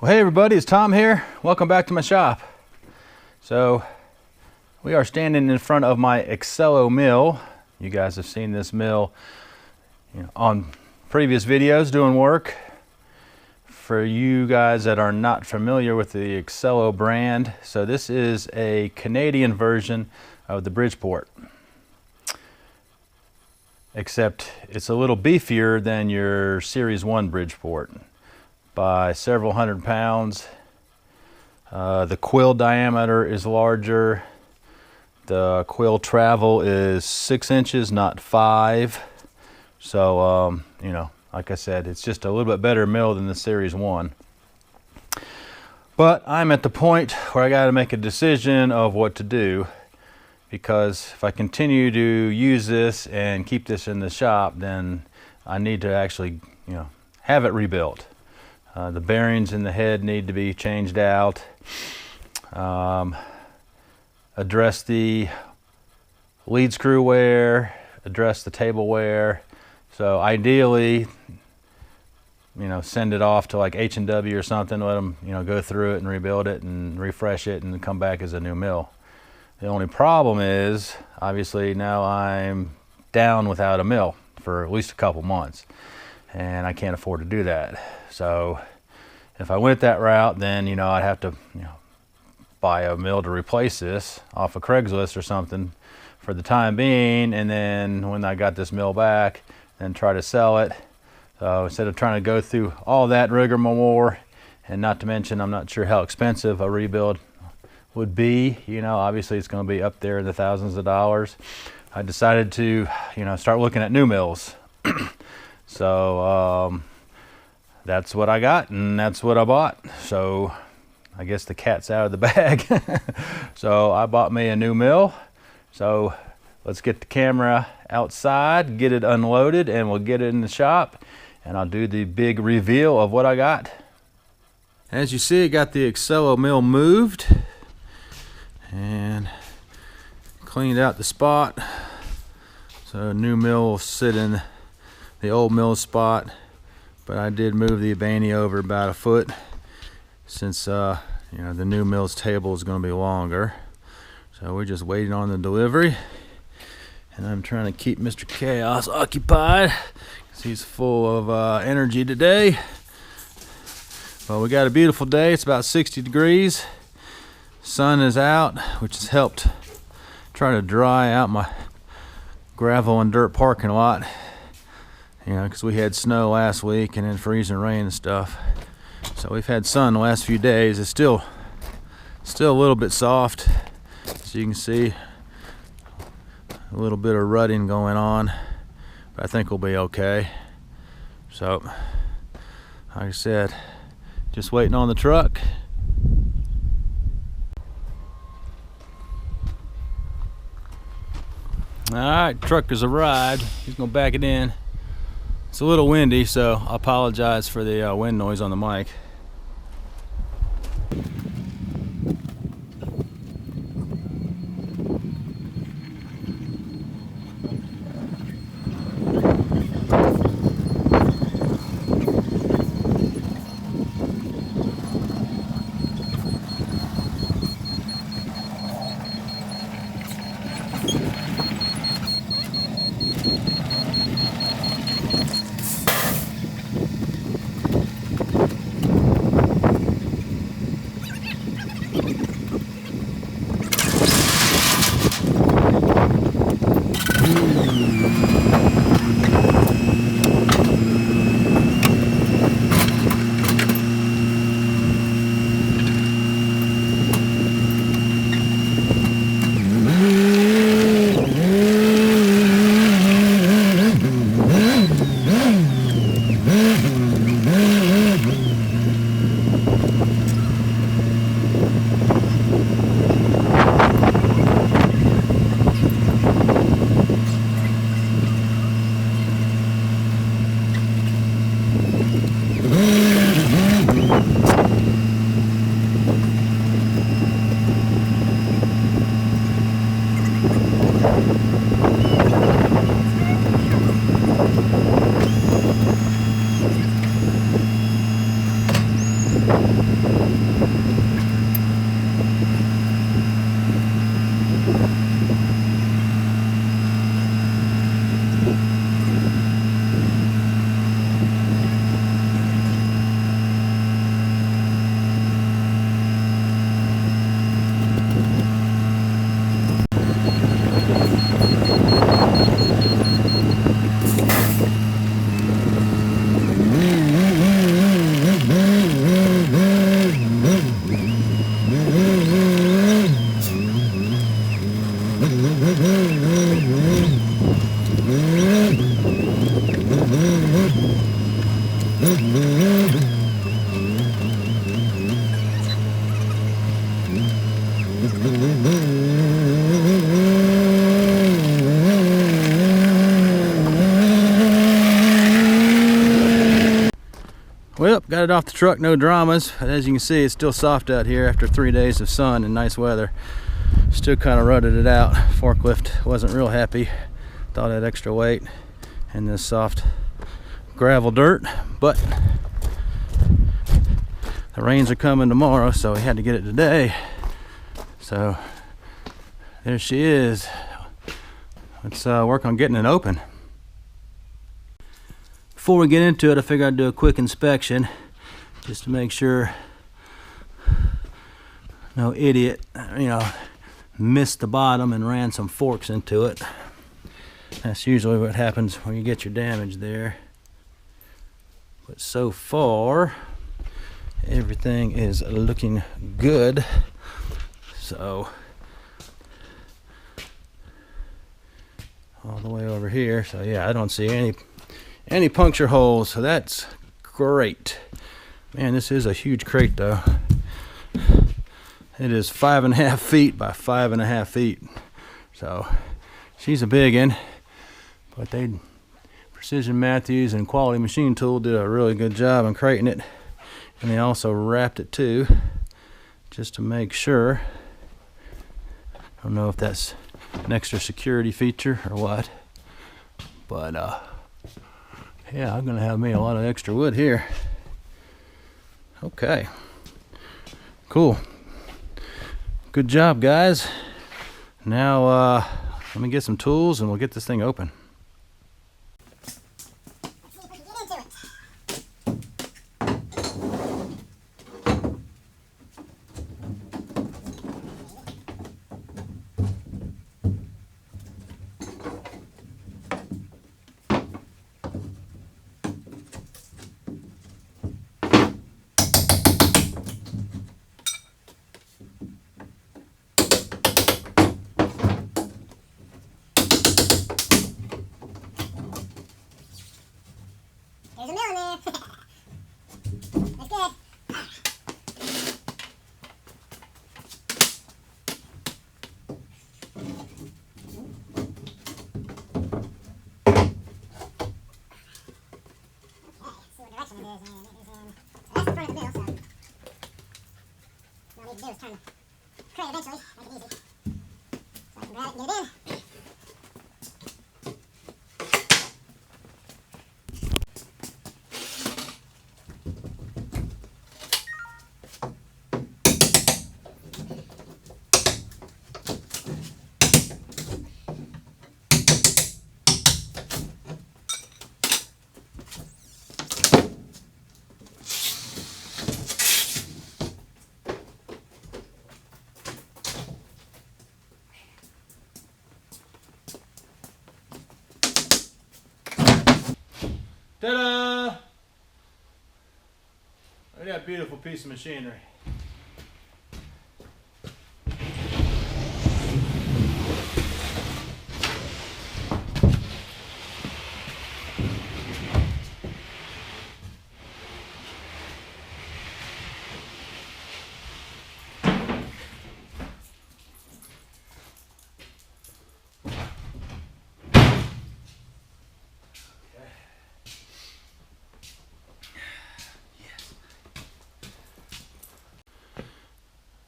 Well, hey everybody, it's Tom here. Welcome back to my shop. So we are standing in front of my Excello mill. You guys have seen this mill on previous videos doing work. For you guys that are not familiar with the Excello brand, so this is a Canadian version of the Bridgeport, except it's a little beefier than your Series 1 Bridgeport by several hundred pounds. The quill diameter is larger. The quill travel is 6 inches, not 5. So, like I said, it's just a little bit better mill than the Series 1. But I'm at the point where I got to make a decision of what to do, because if I continue to use this and keep this in the shop, then I need to actually, have it rebuilt. The bearings in the head need to be changed out. Address the lead screw wear, address the table wear. So ideally, send it off to like H&W or something, let them, go through it and rebuild it and refresh it and come back as a new mill. The only problem is, obviously, now I'm down without a mill for at least a couple months, and I can't afford to do that. So if I went that route, then I'd have to buy a mill to replace this off of Craigslist or something for the time being, and then when I got this mill back, then try to sell it. So instead of trying to go through all that rigmarole, and not to mention I'm not sure how expensive a rebuild would be, obviously it's going to be up there in the thousands of dollars, I decided to start looking at new mills. So that's what I got, and that's what I bought. So I guess the cat's out of the bag. So I bought me a new mill. So let's get the camera outside, get it unloaded, and we'll get it in the shop, and I'll do the big reveal of what I got. As you see, I got the Excello mill moved and cleaned out the spot. So a new mill will sit in the old mill spot, but I did move the Abani over about a foot since the new mill's table is going to be longer. So we're just waiting on the delivery, and I'm trying to keep Mr. Chaos occupied because he's full of energy today. Well, we got a beautiful day. It's about 60 degrees. Sun is out, which has helped try to dry out my gravel and dirt parking lot, because we had snow last week and then freezing rain and stuff. So we've had sun the last few days. It's still a little bit soft, as you can see. A little bit of rutting going on, but I think we'll be okay. So, like I said, just waiting on the truck. Alright, truck has arrived. He's gonna back it in. It's a little windy, so I apologize for the wind noise on the mic. Well, got it off the truck, no dramas. But as you can see, it's still soft out here after 3 days of sun and nice weather. Still kind of rutted it out. Forklift wasn't real happy. Thought it had extra weight in this soft gravel dirt, but the rains are coming tomorrow, so we had to get it today. So there she is. Let's work on getting it open. Before we get into it, I figured I'd do a quick inspection just to make sure no idiot, missed the bottom and ran some forks into it. That's usually what happens when you get your damage there. But so far, everything is looking good. So, all the way over here. So yeah, I don't see any puncture holes, so that's great. Man, this is a huge crate though. It is 5.5 feet by 5.5 feet. So she's a big one, but Precision Matthews and Quality Machine Tool did a really good job in crating it, and they also wrapped it too, just to make sure. I don't know if that's an extra security feature or what, but yeah, I'm gonna have me a lot of extra wood here. Okay, cool, good job guys. Now let me get some tools and we'll get this thing open. There's a mill in there. That's good. That's the front of the mill, so all we need to do is turn the crate eventually, make it easy. So I can grab it and get it in. Ta-da! Look at that beautiful piece of machinery.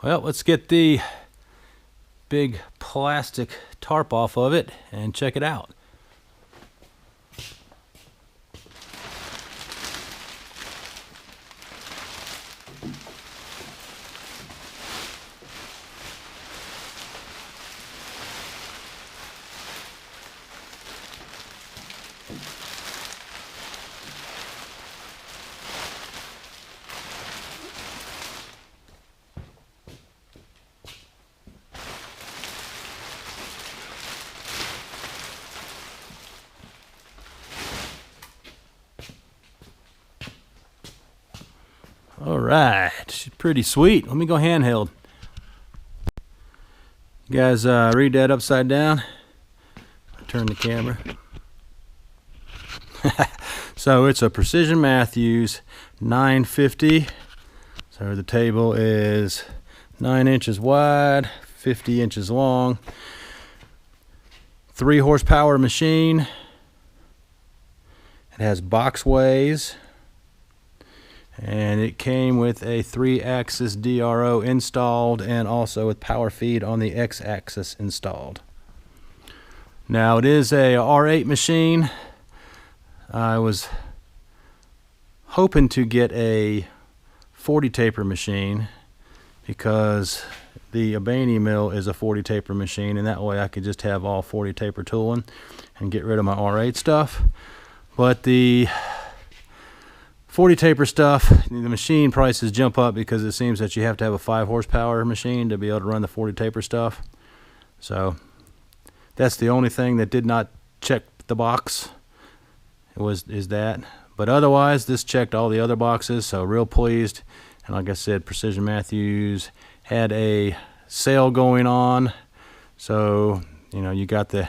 Well, let's get the big plastic tarp off of it and check it out. All right, she's pretty sweet. Let me go handheld. You guys read that upside down? Turn the camera. So it's a Precision Matthews 950. So the table is 9 inches wide, 50 inches long. 3 horsepower machine. It has boxways. And it came with a 3-axis DRO installed and also with power feed on the X-axis installed. Now it is a R8 machine. I was hoping to get a 40 taper machine because the Abaney mill is a 40 taper machine, and that way I could just have all 40 taper tooling and get rid of my R8 stuff. But the 40 taper stuff, the machine prices jump up because it seems that you have to have a 5 horsepower machine to be able to run the 40 taper stuff. So that's the only thing that did not check the box. Is that. But otherwise, this checked all the other boxes, so real pleased. And like I said, Precision Matthews had a sale going on, so you know, you got the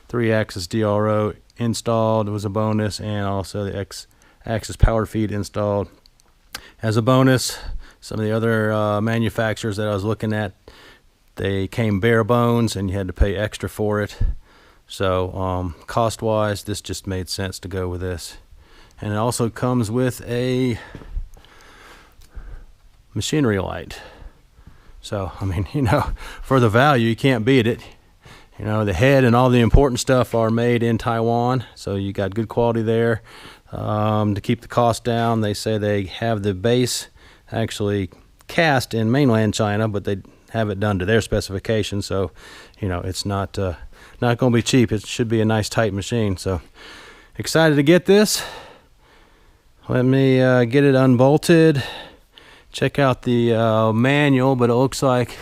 3-axis DRO installed. It was a bonus, and also the X-axis power feed installed as a bonus. Some of the other manufacturers that I was looking at, they came bare bones and you had to pay extra for it. So cost wise, this just made sense to go with this. And it also comes with a machinery light. So I mean, you know, for the value, you can't beat it. You know, the head and all the important stuff are made in Taiwan, so you got good quality there. To keep the cost down, they say they have the base actually cast in mainland China, but they have it done to their specifications, so you know, it's not going to be cheap. It should be a nice tight machine. So excited to get this. Let me get it unbolted, check out the manual, but it looks like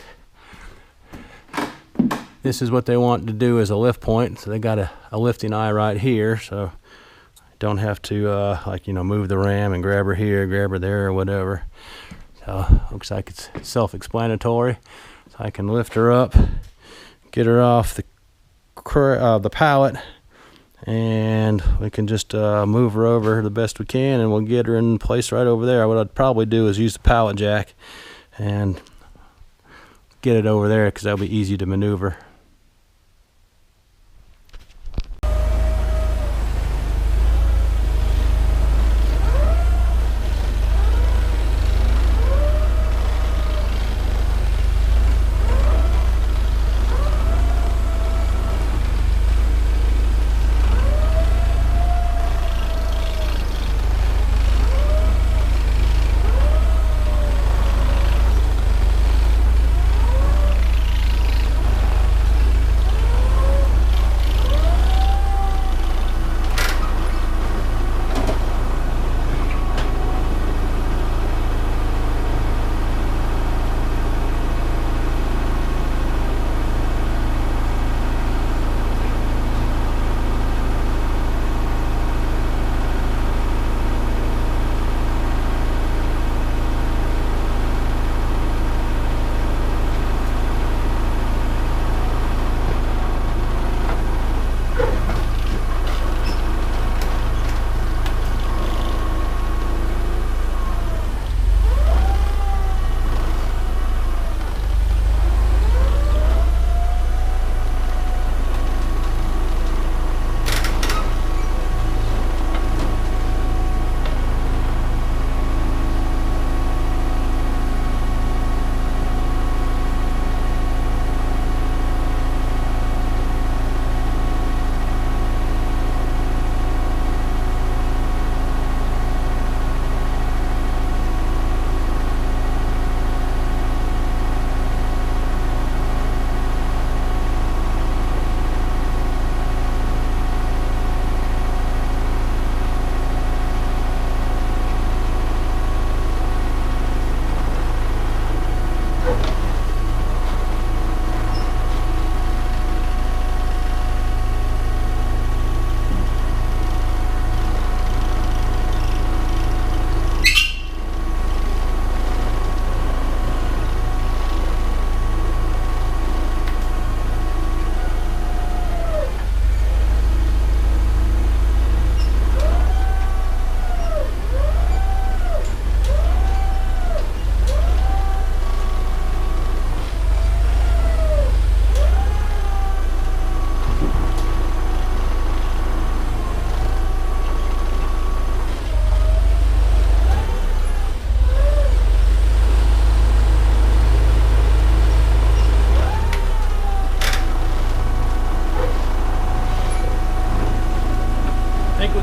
this is what they want to do as a lift point. So they got a lifting eye right here, so I don't have to like, you know, move the ram and grab her here, grab her there, or whatever. So looks like it's self-explanatory. So I can lift her up, get her off the pallet, and we can just move her over the best we can, and we'll get her in place right over there. What I'd probably do is use the pallet jack and get it over there, because that'll be easy to maneuver.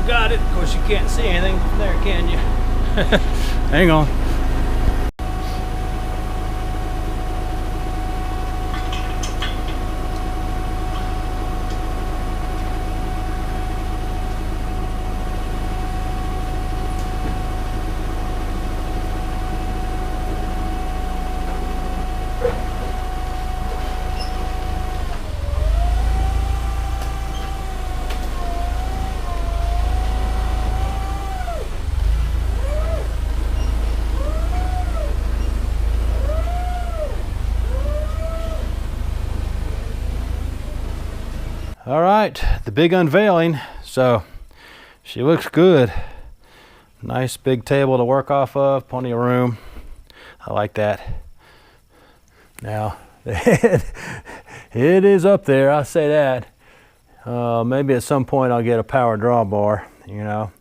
got it. Of course, you can't see anything from there, can you? Hang on. All right, the big unveiling. So she looks good. Nice big table to work off of, plenty of room. I like that. Now, the head, it is up there, I'll say that. Maybe at some point I'll get a power drawbar, you know.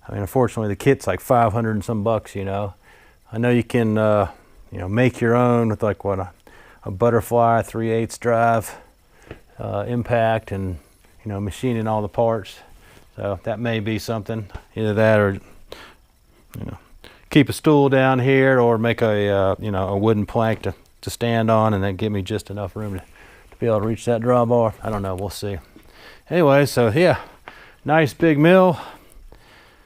I mean, unfortunately the kit's like 500 and some bucks, you know. I know you can, you know, make your own with like what, a butterfly 3/8 drive. Impact and, you know, machining all the parts. So that may be something, either that or, you know, keep a stool down here or make a you know, a wooden plank to stand on, and then give me just enough room to be able to reach that drawbar. I don't know, we'll see. Anyway, so yeah, nice big mill.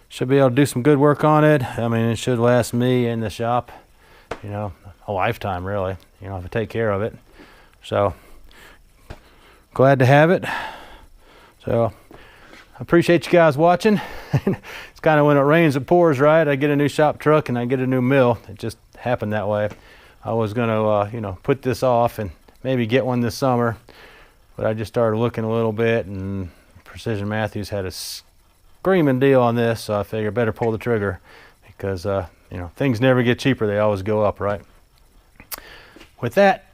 Should be able to do some good work on it. I mean, it should last me in the shop, you know, a lifetime really, you know, if I take care of it. So glad to have it. So I appreciate you guys watching. It's kind of when it rains it pours, right? I get a new shop truck and I get a new mill. It just happened that way. I was gonna you know, put this off and maybe get one this summer, but I just started looking a little bit, and Precision Matthews had a screaming deal on this, so I figured better pull the trigger, because you know, things never get cheaper, they always go up, right? With that,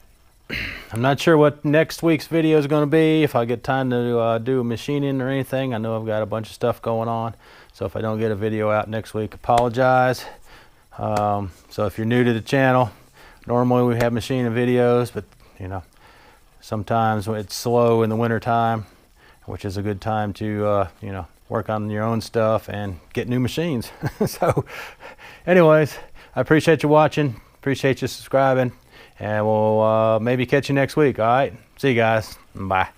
I'm not sure what next week's video is going to be, if I get time to do machining or anything. I know I've got a bunch of stuff going on, so if I don't get a video out next week, apologize. So if you're new to the channel, normally we have machining videos, but you know, sometimes it's slow in the winter time, which is a good time to you know, work on your own stuff and get new machines. So anyways, I appreciate you watching, appreciate you subscribing, and we'll maybe catch you next week. All right, see you guys, bye.